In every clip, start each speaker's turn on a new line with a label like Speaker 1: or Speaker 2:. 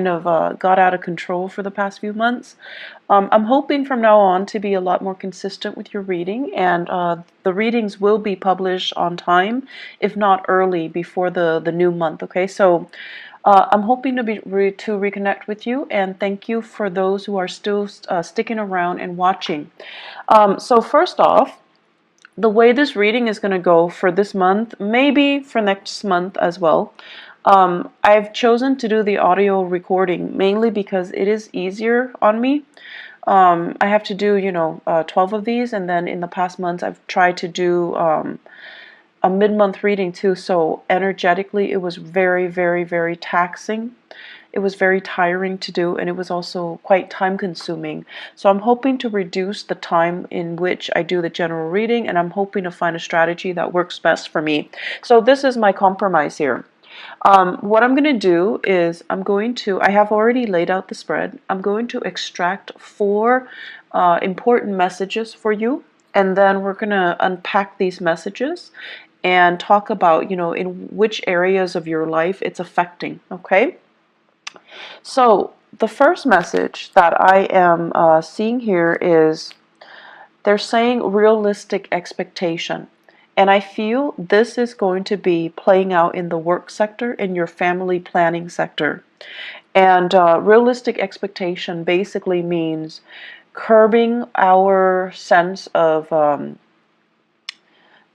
Speaker 1: of got out of control for the past few months. I'm hoping from now on to be a lot more consistent with your reading, and the readings will be published on time, if not early, before the new month. Okay, so I'm hoping to to reconnect with you, and thank you for those who are still sticking around and watching. So first off, the way this reading is going to go for this month, maybe for next month as well. I've chosen to do the audio recording mainly because it is easier on me. I have to do, 12 of these, and then in the past months I've tried to do a mid-month reading too, so energetically it was very, very, very taxing. It was very tiring to do, and it was also quite time consuming. So I'm hoping to reduce the time in which I do the general reading, and I'm hoping to find a strategy that works best for me. So this is my compromise here. What I'm going to do is I have already laid out the spread. I'm going to extract 4 important messages for you, and then we're going to unpack these messages and talk about, in which areas of your life it's affecting, okay? So the first message that I am seeing here is they're saying realistic expectation. And I feel this is going to be playing out in the work sector, in your family planning sector. And realistic expectation basically means curbing our sense of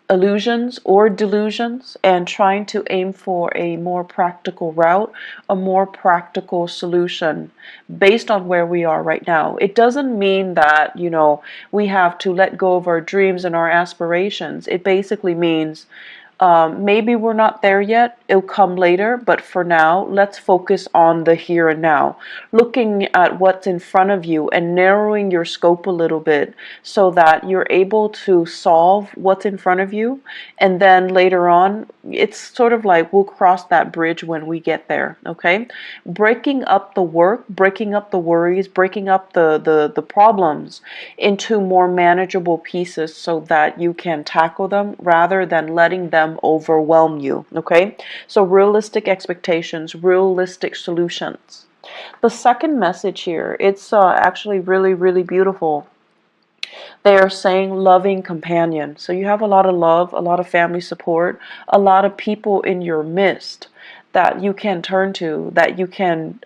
Speaker 1: illusions or delusions and trying to aim for a more practical route, a more practical solution based on where we are right now. It doesn't mean that, we have to let go of our dreams and our aspirations. It basically means maybe we're not there yet, it'll come later, but for now, let's focus on the here and now. Looking at what's in front of you and narrowing your scope a little bit so that you're able to solve what's in front of you. And then later on, it's sort of like we'll cross that bridge when we get there, okay? Breaking up the work, breaking up the worries, breaking up the problems into more manageable pieces so that you can tackle them rather than letting them overwhelm you, okay? So realistic expectations, realistic solutions. The second message here, it's actually really, really beautiful. They are saying loving companion. So you have a lot of love, a lot of family support, a lot of people in your midst that you can turn to, that you can,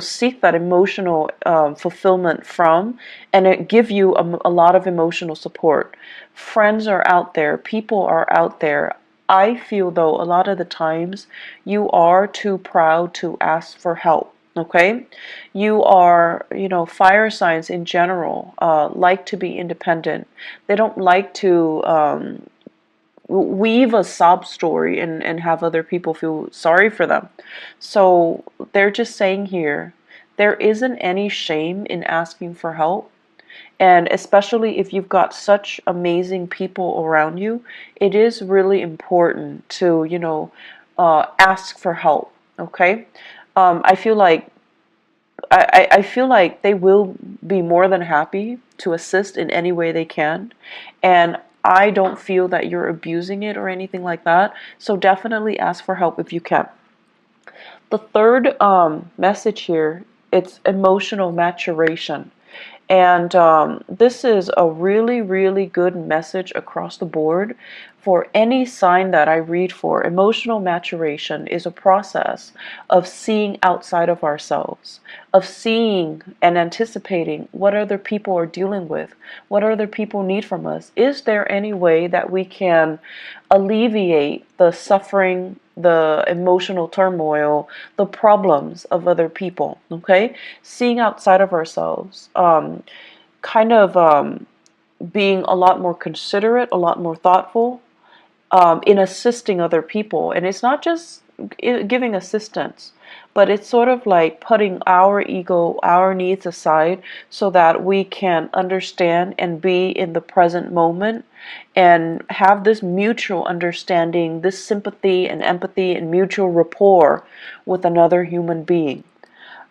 Speaker 1: seek that emotional fulfillment from, and it give you a lot of emotional support. Friends are out there, people are out there. I feel though a lot of the times you are too proud to ask for help. Okay, you are, fire signs in general like to be independent. They don't like to weave a sob story and have other people feel sorry for them. So they're just saying here, there isn't any shame in asking for help. And especially if you've got such amazing people around you, it is really important to, ask for help. Okay. I feel like I feel like they will be more than happy to assist in any way they can. And I don't feel that you're abusing it or anything like that. So definitely ask for help if you can. The third message here, it's emotional maturation. And this is a really, really good message across the board for any sign that I read for. Emotional maturation is a process of seeing outside of ourselves, of seeing and anticipating what other people are dealing with, what other people need from us. Is there any way that we can alleviate the suffering, the emotional turmoil, the problems of other people, okay? Seeing outside of ourselves, kind of being a lot more considerate, a lot more thoughtful in assisting other people. And it's not just giving assistance, but it's sort of like putting our ego, our needs aside so that we can understand and be in the present moment and have this mutual understanding, this sympathy and empathy and mutual rapport with another human being.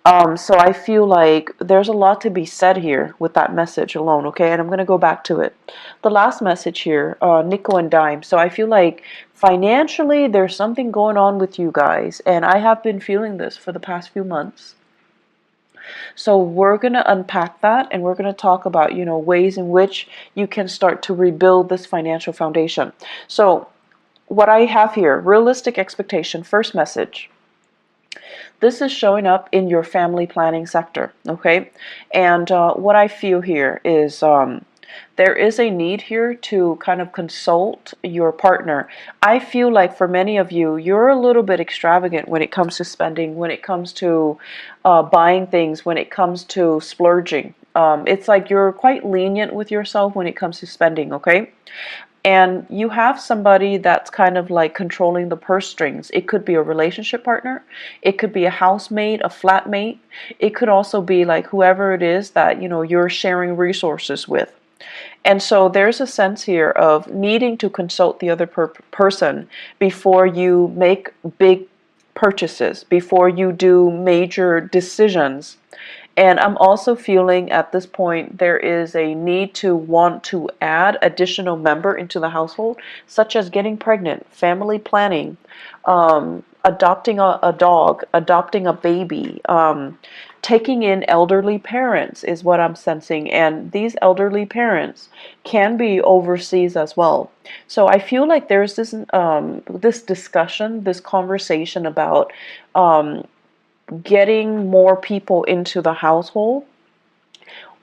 Speaker 1: So I feel like there's a lot to be said here with that message alone, okay? And I'm going to go back to it. The last message here, nickel and dime. So I feel like financially there's something going on with you guys, and I have been feeling this for the past few months. So we're going to unpack that, and we're going to talk about, ways in which you can start to rebuild this financial foundation. So what I have here, realistic expectation, first message. This is showing up in your family planning sector, okay? And what I feel here is there is a need here to kind of consult your partner. I feel like for many of you, you're a little bit extravagant when it comes to spending, when it comes to buying things, when it comes to splurging. It's like you're quite lenient with yourself when it comes to spending, okay? And you have somebody that's kind of like controlling the purse strings. It could be a relationship partner, it could be a housemate, a flatmate, it could also be like whoever it is that you're sharing resources with. And so there's a sense here of needing to consult the other person before you make big purchases, before you do major decisions. And I'm also feeling at this point there is a need to want to add additional member into the household, such as getting pregnant, family planning, adopting a dog, adopting a baby, taking in elderly parents is what I'm sensing. And these elderly parents can be overseas as well. So I feel like there's this discussion, this conversation about getting more people into the household,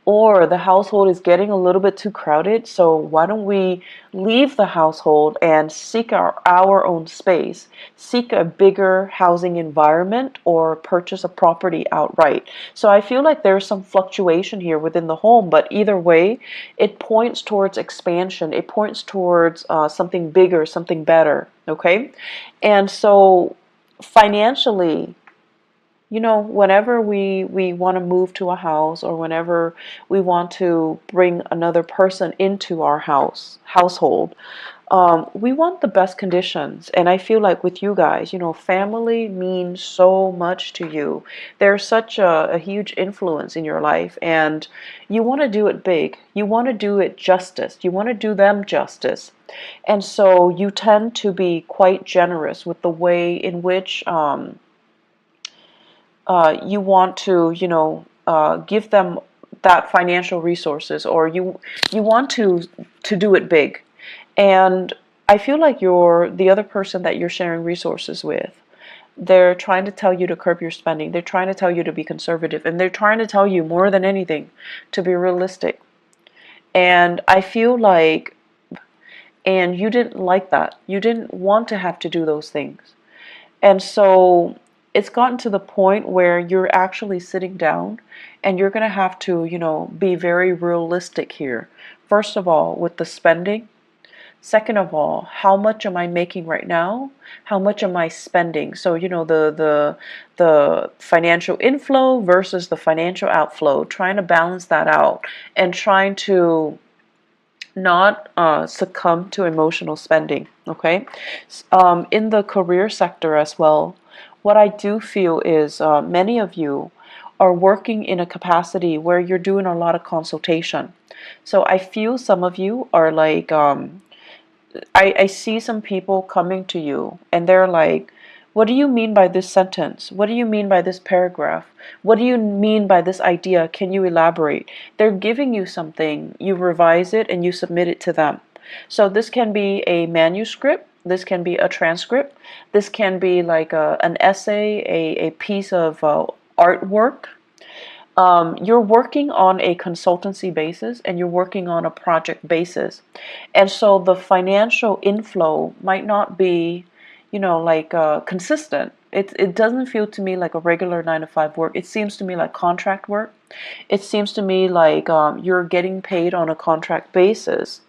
Speaker 1: or the household is getting a little bit too crowded, so why don't we leave the household and seek our own space, seek a bigger housing environment, or purchase a property outright. So I feel like there's some fluctuation here within the home, but either way, it points towards expansion, it points towards something bigger, something better, okay? And so financially, whenever we want to move to a house, or whenever we want to bring another person into our household, we want the best conditions. And I feel like with you guys, family means so much to you. There's such a huge influence in your life, and you want to do it big. You want to do it justice. You want to do them justice. And so you tend to be quite generous with the way in which you want to, give them that financial resources, or you want to do it big. And I feel like the other person that you're sharing resources with, they're trying to tell you to curb your spending. They're trying to tell you to be conservative, and they're trying to tell you more than anything to be realistic. And I feel like, and you didn't like that. You didn't want to have to do those things. And so it's gotten to the point where you're actually sitting down and you're going to have to, be very realistic here. First of all, with the spending. Second of all, how much am I making right now? How much am I spending? So, the financial inflow versus the financial outflow, trying to balance that out and trying to not succumb to emotional spending, okay? In the career sector as well, what I do feel is many of you are working in a capacity where you're doing a lot of consultation. So I feel some of you are like, I see some people coming to you and they're like, what do you mean by this sentence? What do you mean by this paragraph? What do you mean by this idea? Can you elaborate? They're giving you something, you revise it, and you submit it to them. So this can be a manuscript, this can be a transcript, this can be like an essay, a piece of artwork. You're working on a consultancy basis and you're working on a project basis. And so the financial inflow might not be, like consistent. It doesn't feel to me like a regular 9 to 5 work. It seems to me like contract work. It seems to me like you're getting paid on a contract basis.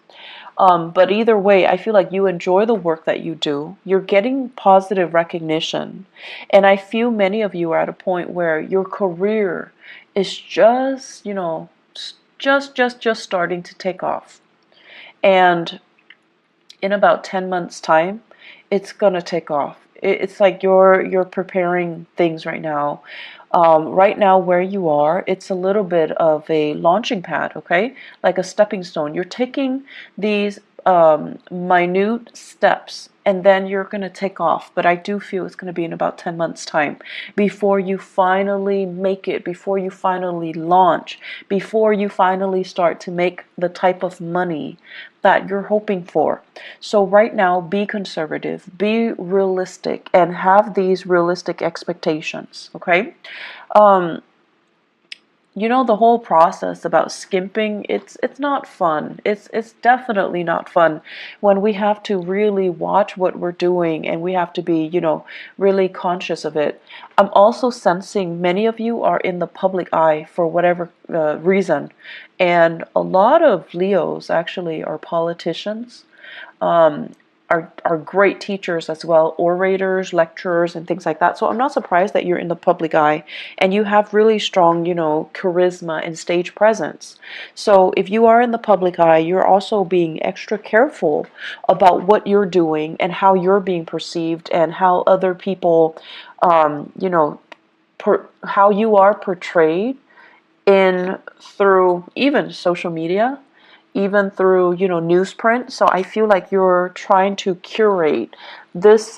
Speaker 1: But either way, I feel like you enjoy the work that you do. You're getting positive recognition. And I feel many of you are at a point where your career is just, just starting to take off. And in about 10 months' time, it's going to take off. It's like you're preparing things right now. Right now, where you are, it's a little bit of a launching pad, okay? Like a stepping stone. You're taking these minute steps and then you're going to take off. But I do feel it's going to be in about 10 months' time before you finally make it, before you finally launch, before you finally start to make the type of money that you're hoping for. So right now, be conservative, be realistic, and have these realistic expectations, okay? Um, you know, the whole process about skimping, it's not fun. It's definitely not fun when we have to really watch what we're doing and we have to be, you know, really conscious of it. I'm also sensing many of you are in the public eye for whatever reason, and a lot of Leos actually are politicians, um, are great teachers as well, orators, lecturers, and things like that. So I'm not surprised that you're in the public eye and you have really strong, you know, charisma and stage presence. So if you are in the public eye, you're also being extra careful about what you're doing and how you're being perceived and how other people, you know, how you are portrayed in through even social media, even through, you know, newsprint. So I feel like you're trying to curate this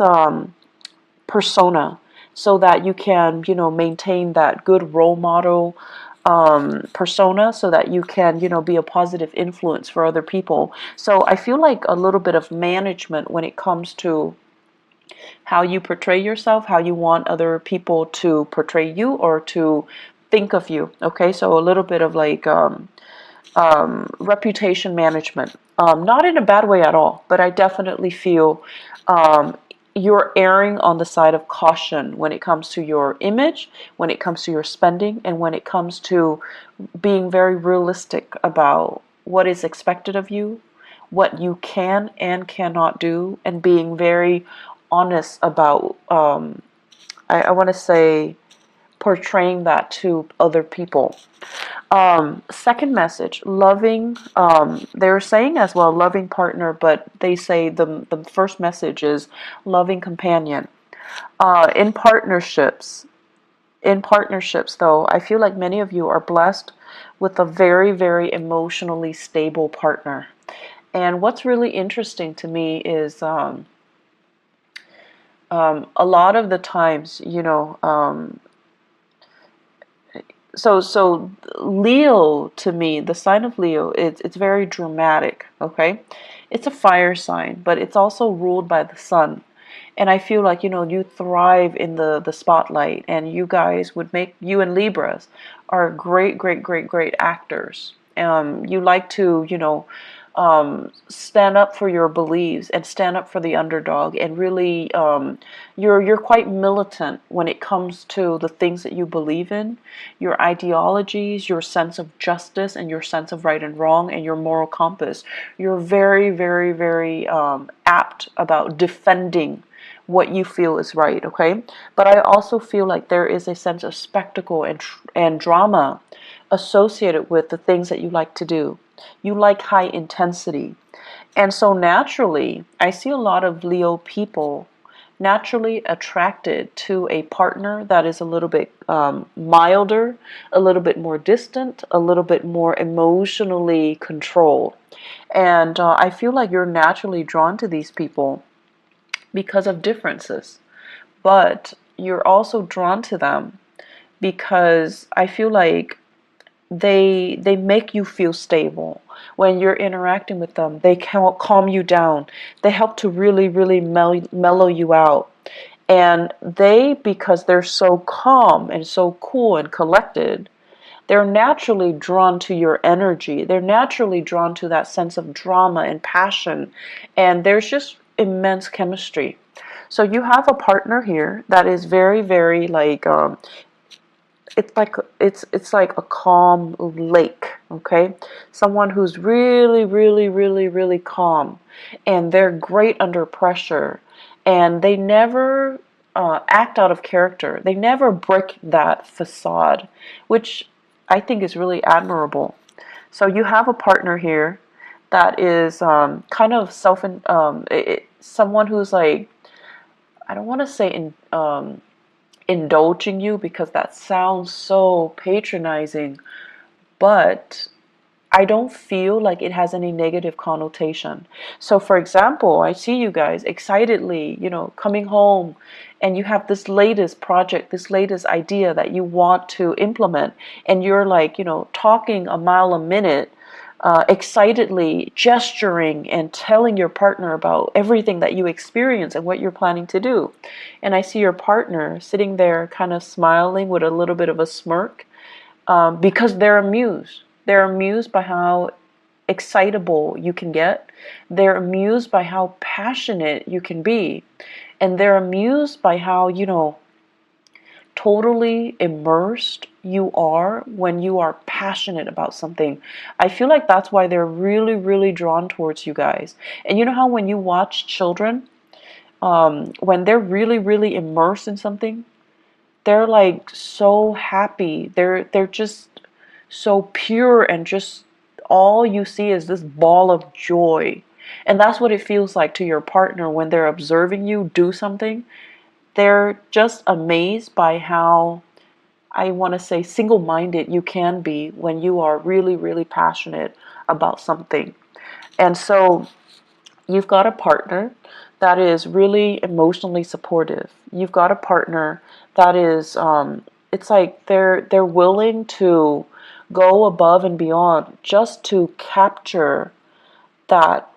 Speaker 1: persona so that you can, you know, maintain that good role model persona, so that you can, you know, be a positive influence for other people. So I feel like a little bit of management when it comes to how you portray yourself, how you want other people to portray you or to think of you. Okay, so a little bit of like reputation management. Not in a bad way at all, but I definitely feel you're erring on the side of caution when it comes to your image, when it comes to your spending, and when it comes to being very realistic about what is expected of you, what you can and cannot do, and being very honest about, I want to say, portraying that to other people. Second message, loving, they're saying as well loving partner, but they say the first message is loving companion. In partnerships, though, I feel like many of you are blessed with a very, very emotionally stable partner. And what's really interesting to me is a lot of the times, you know, so Leo, to me, the sign of Leo, it's very dramatic, okay? It's a fire sign, but it's also ruled by the sun. And I feel like, you know, you thrive in the spotlight, and you guys would make, you and Libras are great, great, great, great actors. You like to, you know, stand up for your beliefs and stand up for the underdog, and really, you're quite militant when it comes to the things that you believe in, your ideologies, your sense of justice, and your sense of right and wrong, and your moral compass. You're very, very, very apt about defending what you feel is right, okay? But I also feel like there is a sense of spectacle and drama associated with the things that you like to do. You like high intensity. And so naturally, I see a lot of Leo people naturally attracted to a partner that is a little bit milder, a little bit more distant, a little bit more emotionally controlled. And I feel like you're naturally drawn to these people because of differences. But you're also drawn to them because I feel like they make you feel stable. When you're interacting with them, they calm you down. They help to really, really mellow you out. And they, because they're so calm and so cool and collected, they're naturally drawn to your energy. They're naturally drawn to that sense of drama and passion. And there's just immense chemistry. So you have a partner here that is very, very like it's like a calm lake, okay? Someone who's really, really, really, really calm, and they're great under pressure, and they never act out of character. They never break that facade, which I think is really admirable. So you have a partner here that is kind of someone who's like, I don't want to say indulging you, because that sounds so patronizing, but I don't feel like it has any negative connotation. So for example, I see you guys excitedly, coming home, and you have this latest project, this latest idea that you want to implement, and you're like, talking a mile a minute, excitedly gesturing and telling your partner about everything that you experience and what you're planning to do. And I see your partner sitting there kind of smiling with a little bit of a smirk, because they're amused. They're amused by how excitable you can get. They're amused by how passionate you can be. And they're amused by how, totally immersed you are when you are passionate about something. I feel like that's why they're really, really drawn towards you guys. And you know how when you watch children, when they're really, really immersed in something, they're like so happy. They're just so pure, and just all you see is this ball of joy. And that's what it feels like to your partner when they're observing you do something. They're just amazed by how, I want to say, single-minded you can be when you are really, really passionate about something. And so you've got a partner that is really emotionally supportive. You've got a partner that is, it's like they're willing to go above and beyond just to capture that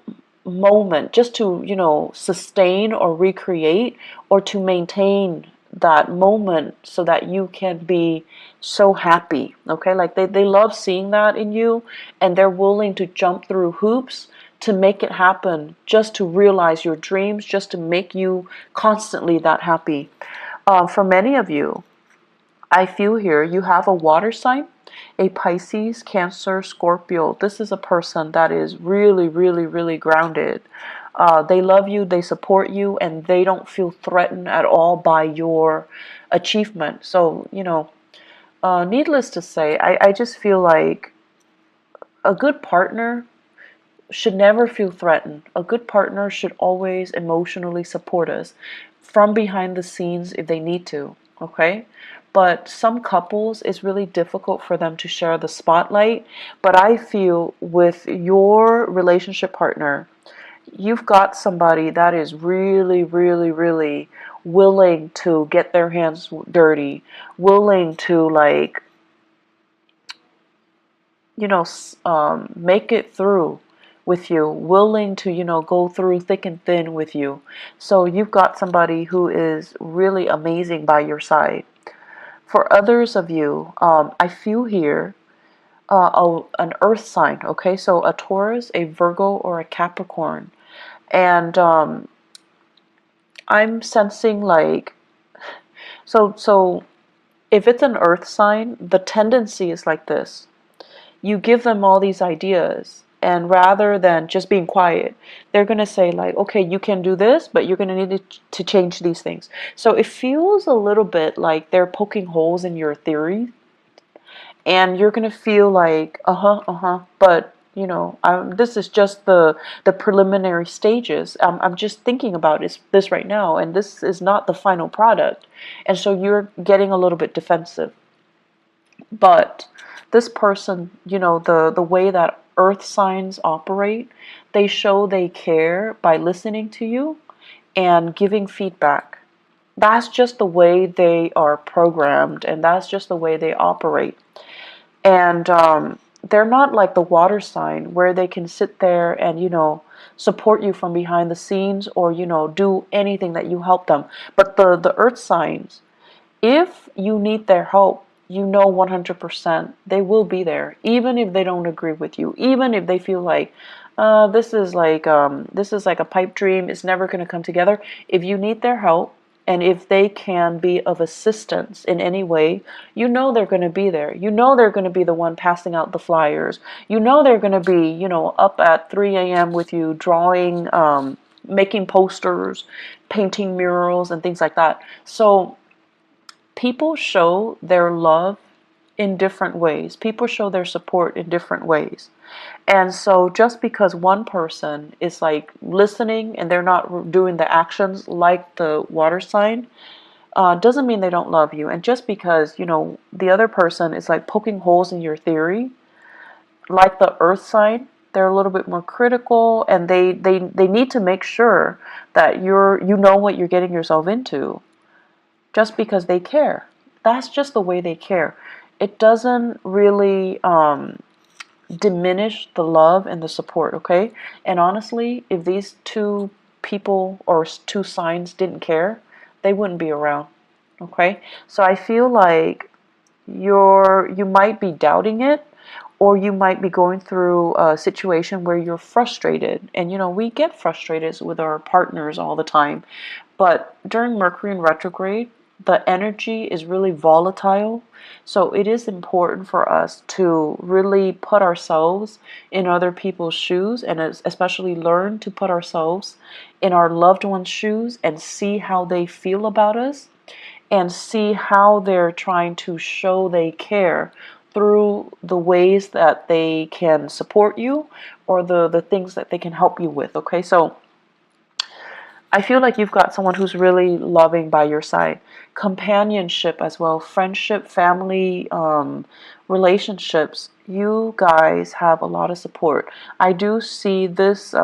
Speaker 1: moment, just to, sustain or recreate, or to maintain that moment so that you can be so happy. Okay, like they love seeing that in you, and they're willing to jump through hoops to make it happen, just to realize your dreams, just to make you constantly that happy. For many of you, I feel here you have a water sign, a Pisces, Cancer, Scorpio. This is a person that is really, really, really grounded. They love you, they support you, and they don't feel threatened at all by your achievement. So, needless to say, I just feel like a good partner should never feel threatened. A good partner should always emotionally support us from behind the scenes if they need to, okay? But some couples, it's really difficult for them to share the spotlight. But I feel with your relationship partner, you've got somebody that is really, really, really willing to get their hands dirty, willing to, like, make it through with you, willing to, go through thick and thin with you. So you've got somebody who is really amazing by your side. For others of you, I feel here an earth sign, okay? So a Taurus, a Virgo, or a Capricorn. And I'm sensing like, so if it's an earth sign, the tendency is like this. You give them all these ideas, and rather than just being quiet, they're going to say like, okay, you can do this, but you're going to need to change these things. So it feels a little bit like they're poking holes in your theory, and you're going to feel like, but this is just the preliminary stages. I'm just thinking about this right now, and this is not the final product. And so you're getting a little bit defensive. But this person, the way that earth signs operate, they show they care by listening to you and giving feedback. That's just the way they are programmed, and that's just the way they operate. And they're not like the water sign where they can sit there and, support you from behind the scenes, or, do anything that you help them. But the earth signs, if you need their help, 100% they will be there, even if they don't agree with you, even if they feel like this is like a pipe dream, it's never going to come together. If you need their help, and if they can be of assistance in any way, they're going to be there. They're going to be the one passing out the flyers. They're going to be, up at 3 a.m. with you, drawing, making posters, painting murals, and things like that. So people show their love in different ways. People show their support in different ways. And so just because one person is like listening and they're not doing the actions like the water sign, doesn't mean they don't love you. And just because, the other person is like poking holes in your theory, like the earth sign, they're a little bit more critical, and they need to make sure that you know what you're getting yourself into, just because they care. That's just the way they care. It doesn't really diminish the love and the support, okay? And honestly, if these two people or two signs didn't care, they wouldn't be around, okay? So I feel like you might be doubting it, or you might be going through a situation where you're frustrated. And we get frustrated with our partners all the time. But during Mercury in retrograde, the energy is really volatile. So it is important for us to really put ourselves in other people's shoes, and especially learn to put ourselves in our loved ones' shoes and see how they feel about us, and see how they're trying to show they care through the ways that they can support you, or the things that they can help you with, okay? So I feel like you've got someone who's really loving by your side. Companionship as well, friendship, family, relationships. You guys have a lot of support. I do see this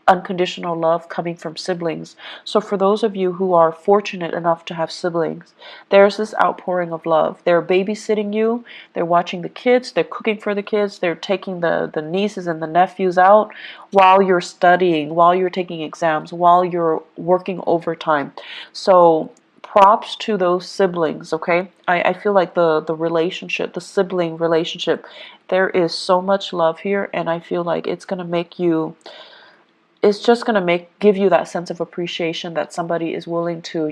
Speaker 1: unconditional love coming from siblings. So for those of you who are fortunate enough to have siblings, there's this outpouring of love. They're babysitting you, they're watching the kids, they're cooking for the kids, they're taking the nieces and the nephews out while you're studying, while you're taking exams, while you're working overtime. So props to those siblings, okay? I feel like the relationship, the sibling relationship, there is so much love here, and I feel like it's going to make you, it's just going to give you that sense of appreciation that somebody is willing to,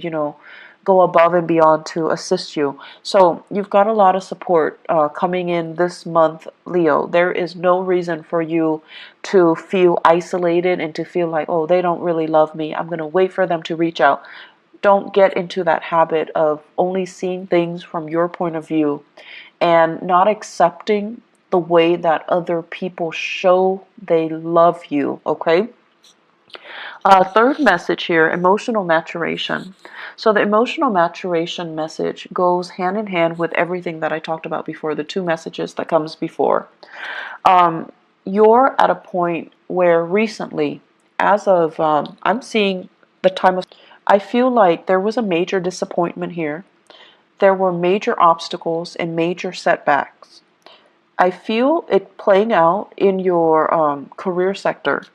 Speaker 1: go above and beyond to assist you. So you've got a lot of support coming in this month, Leo. There is no reason for you to feel isolated and to feel like, oh, they don't really love me, I'm going to wait for them to reach out. Don't get into that habit of only seeing things from your point of view and not accepting the way that other people show they love you, okay? Third message here, emotional maturation. So the emotional maturation message goes hand in hand with everything that I talked about before, the two messages that comes before. You're at a point where recently, as of, I'm seeing the time of, I feel like there was a major disappointment here. There were major obstacles and major setbacks. I feel it playing out in your career sector.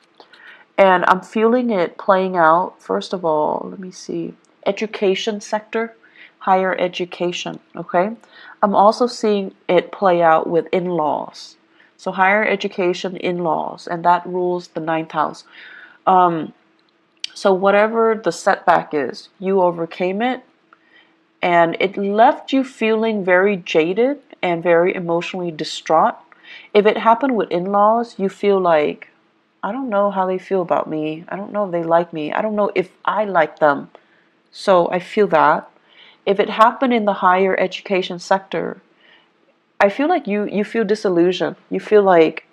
Speaker 1: And I'm feeling it playing out, first of all, let me see, education sector, higher education, okay? I'm also seeing it play out with in-laws. So higher education, in-laws, and that rules the ninth house. So whatever the setback is, you overcame it, and it left you feeling very jaded and very emotionally distraught. If it happened with in-laws, you feel like, I don't know how they feel about me. I don't know if they like me. I don't know if I like them. So I feel that. If it happened in the higher education sector, I feel like you feel disillusioned. You feel like,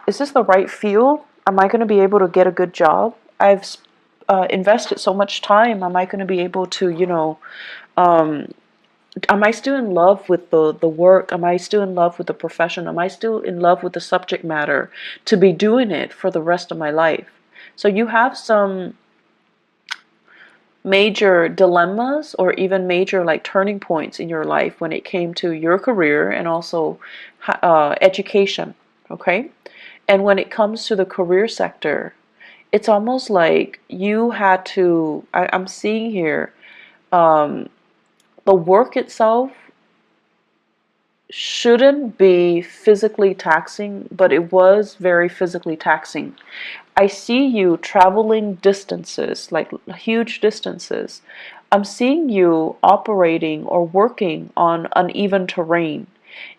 Speaker 1: is this the right field? Am I going to be able to get a good job? I've invested so much time. Am I going to be able to, am I still in love with the work? Am I still in love with the profession? Am I still in love with the subject matter to be doing it for the rest of my life? So you have some major dilemmas, or even major like turning points in your life when it came to your career and also education, okay? And when it comes to the career sector, it's almost like you had to, I'm seeing here, the work itself shouldn't be physically taxing, but it was very physically taxing. I see you traveling distances, like huge distances. I'm seeing you operating or working on uneven terrain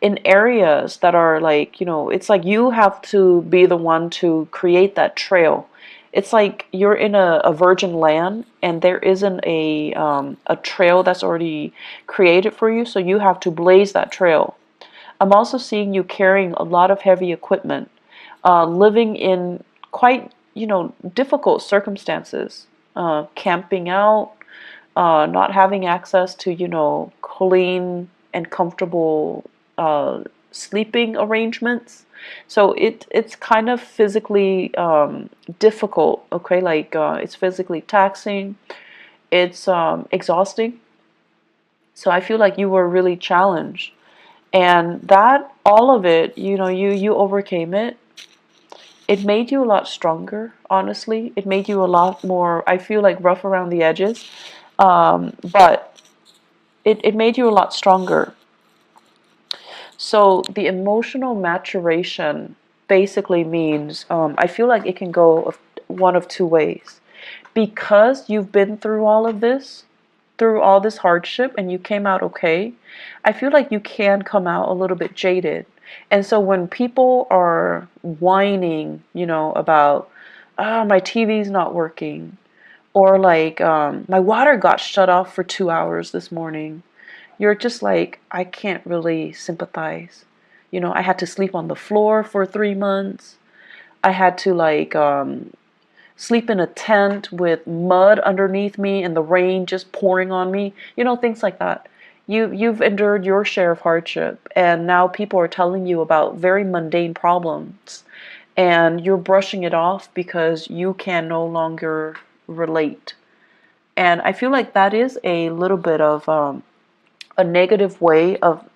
Speaker 1: in areas that are like, it's like you have to be the one to create that trail. It's like you're in a virgin land, and there isn't a trail that's already created for you, so you have to blaze that trail. I'm also seeing you carrying a lot of heavy equipment, living in quite, difficult circumstances, camping out, not having access to, clean and comfortable sleeping arrangements. So it's kind of physically difficult, okay? Like it's physically taxing, it's exhausting. So I feel like you were really challenged. And that, all of it, you overcame it. It made you a lot stronger, honestly. It made you a lot more, I feel like, rough around the edges. But it made you a lot stronger. So the emotional maturation basically means, I feel like it can go one of two ways. Because you've been through all of this, through all this hardship, and you came out okay, I feel like you can come out a little bit jaded. And so when people are whining, about, my TV's not working, or like, my water got shut off for 2 hours this morning, you're just like, I can't really sympathize. I had to sleep on the floor for 3 months. I had to like sleep in a tent with mud underneath me and the rain just pouring on me. Things like that. You've endured your share of hardship, and now people are telling you about very mundane problems, and you're brushing it off because you can no longer relate. And I feel like that is a little bit of a negative way of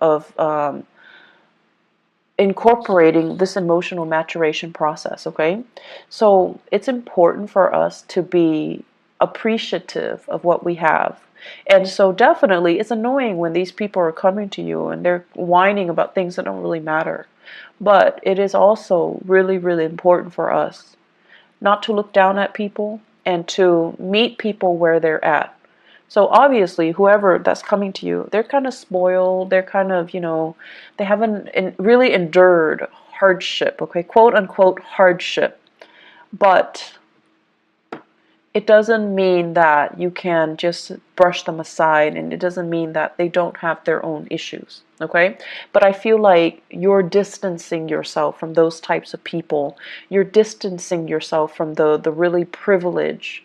Speaker 1: incorporating this emotional maturation process, okay? So it's important for us to be appreciative of what we have. And so definitely it's annoying when these people are coming to you and they're whining about things that don't really matter. But it is also really, really important for us not to look down at people and to meet people where they're at. So obviously, whoever that's coming to you, they're kind of spoiled. They're kind of, they haven't really endured hardship, okay, quote unquote hardship. But it doesn't mean that you can just brush them aside, and it doesn't mean that they don't have their own issues, okay? But I feel like you're distancing yourself from those types of people. You're distancing yourself from the really privileged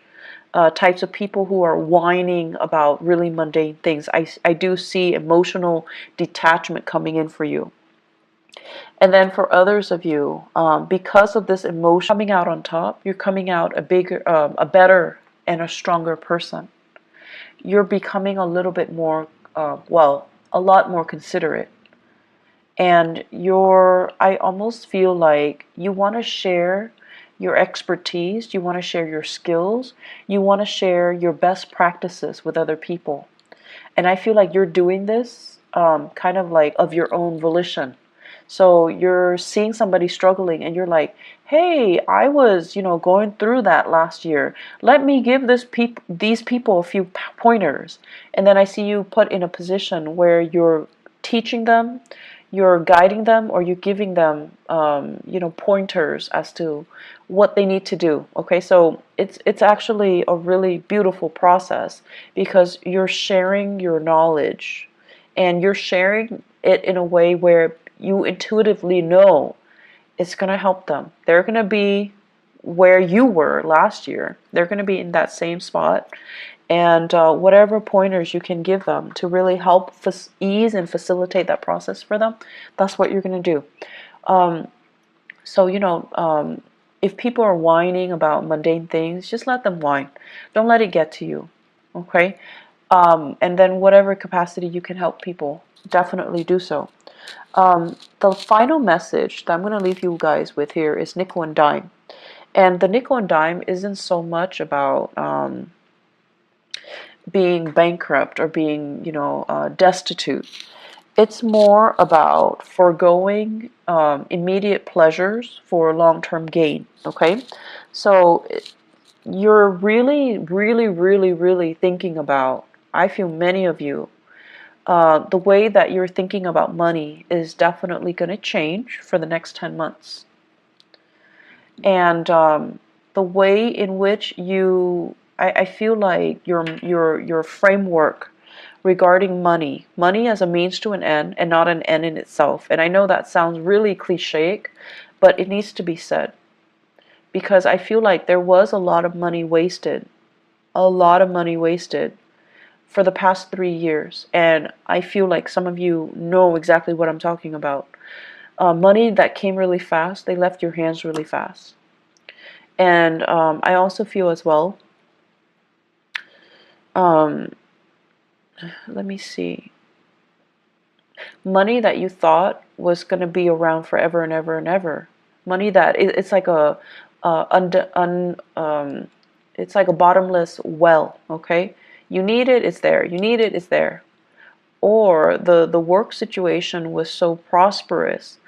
Speaker 1: types of people who are whining about really mundane things. I do see emotional detachment coming in for you. And then for others of you, because of this emotion coming out on top, you're coming out a bigger, a better, and a stronger person. You're becoming a little bit more, a lot more considerate. And I almost feel like you want to share your expertise, you want to share your skills, you want to share your best practices with other people. And I feel like you're doing this kind of like of your own volition. So you're seeing somebody struggling and you're like, hey, I was, going through that last year. Let me give these people a few pointers. And then I see you put in a position where you're teaching them, you're guiding them, or you're giving them, pointers as to what they need to do. Okay, so it's actually a really beautiful process because you're sharing your knowledge, and you're sharing it in a way where you intuitively know it's going to help them. They're going to be where you were last year. They're going to be in that same spot. And whatever pointers you can give them to really help ease and facilitate that process for them, that's what you're going to do. So, if people are whining about mundane things, just let them whine. Don't let it get to you, okay? And then whatever capacity you can help people, definitely do so. The final message that I'm going to leave you guys with here is nickel and dime. And the nickel and dime isn't so much about being bankrupt or being, destitute. It's more about foregoing immediate pleasures for long-term gain, okay? So you're really, really, really, really thinking about, I feel many of you, the way that you're thinking about money is definitely going to change for the next 10 months. And the way in which I feel like your framework regarding money as a means to an end and not an end in itself. And I know that sounds really cliche, but it needs to be said. Because I feel like there was a lot of money wasted. A lot of money wasted for the past 3 years, and I feel like some of you know exactly what I'm talking about. Money that came really fast, they left your hands really fast. And I also feel as well, um, let me see, money that you thought was going to be around forever and ever and ever. Money that it's like it's like a bottomless well, okay? You need it, it's there. You need it, it's there. Or the work situation was so prosperous.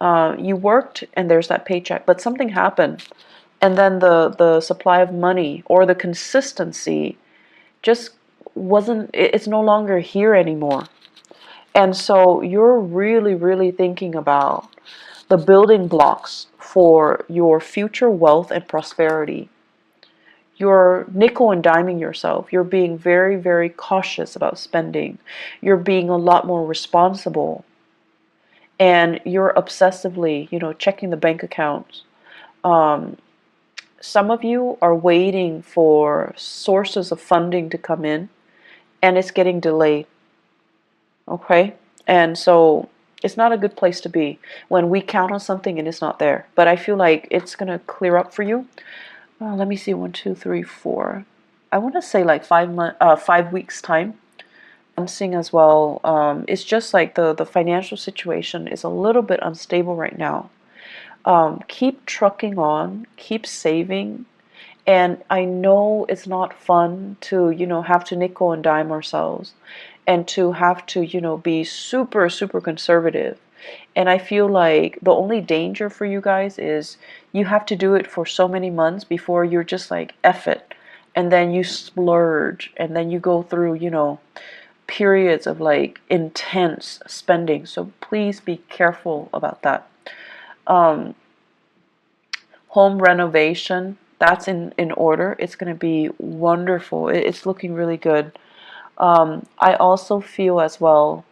Speaker 1: You worked and there's that paycheck, but something happened. And then the supply of money or the consistency just wasn't, it's no longer here anymore. And so you're really, really thinking about the building blocks for your future wealth and prosperity. You're nickel and diming yourself. You're being very, very cautious about spending. You're being a lot more responsible. And you're obsessively, checking the bank accounts. Some of you are waiting for sources of funding to come in, and it's getting delayed. Okay? And so it's not a good place to be when we count on something and it's not there. But I feel like it's going to clear up for you. Let me see, 1, 2, 3, 4. I want to say like 5 weeks time. I'm seeing as well. It's just like the financial situation is a little bit unstable right now. Keep trucking on, keep saving. And I know it's not fun to, have to nickel and dime ourselves and to have to, be super, super conservative. And I feel like the only danger for you guys is you have to do it for so many months before you're just like, F it. And then you splurge and then you go through, periods of like intense spending. So please be careful about that. Home renovation, that's in order. It's going to be wonderful. It's looking really good. I also feel as well,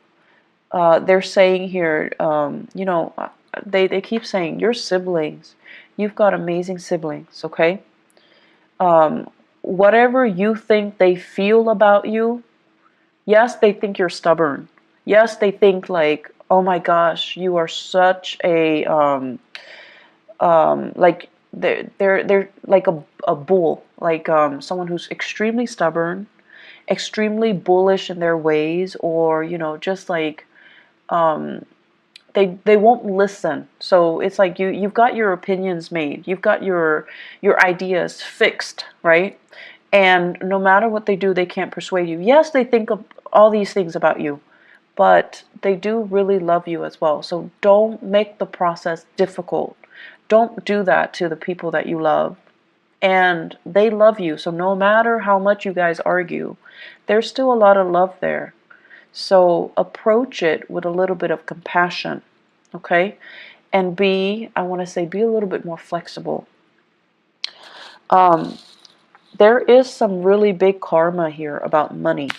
Speaker 1: they're saying here, they keep saying your siblings, you've got amazing siblings, okay? Whatever you think they feel about you, yes, they think you're stubborn. Yes, they think like, oh my gosh, you are such a like they're like a bull, like someone who's extremely stubborn, extremely bullish in their ways, or just like they won't listen. So it's like you've got your opinions made, you've got your ideas fixed, right? And no matter what they do, they can't persuade you. Yes, they think of all these things about you, but they do really love you as well. So don't make the process difficult. Don't do that to the people that you love. And they love you. So no matter how much you guys argue, there's still a lot of love there. So approach it with a little bit of compassion, okay? And I want to say, be a little bit more flexible. There is some really big karma here about money.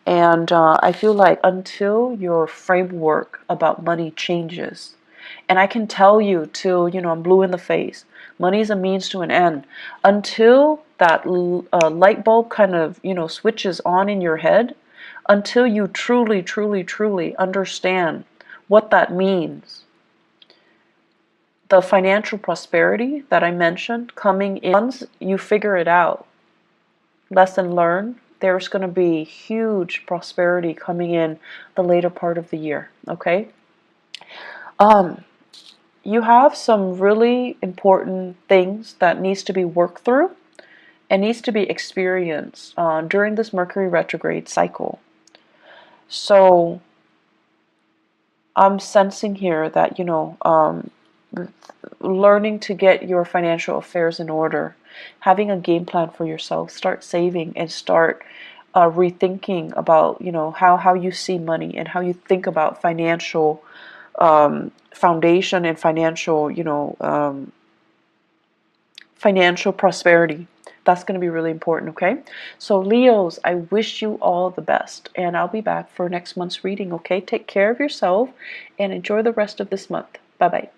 Speaker 1: And I feel like until your framework about money changes, and I can tell you till, I'm blue in the face, money is a means to an end. Until that light bulb kind of, switches on in your head, until you truly, truly, truly understand what that means. The financial prosperity that I mentioned coming in, once you figure it out, lesson learned, there's going to be huge prosperity coming in the later part of the year, okay? You have some really important things that needs to be worked through and needs to be experienced during this Mercury retrograde cycle. So I'm sensing here that, learning to get your financial affairs in order, having a game plan for yourself, start saving and start rethinking about, how you see money and how you think about financial foundation and financial, financial prosperity. That's going to be really important, okay? So Leos, I wish you all the best, and I'll be back for next month's reading, okay? Take care of yourself and enjoy the rest of this month. Bye-bye.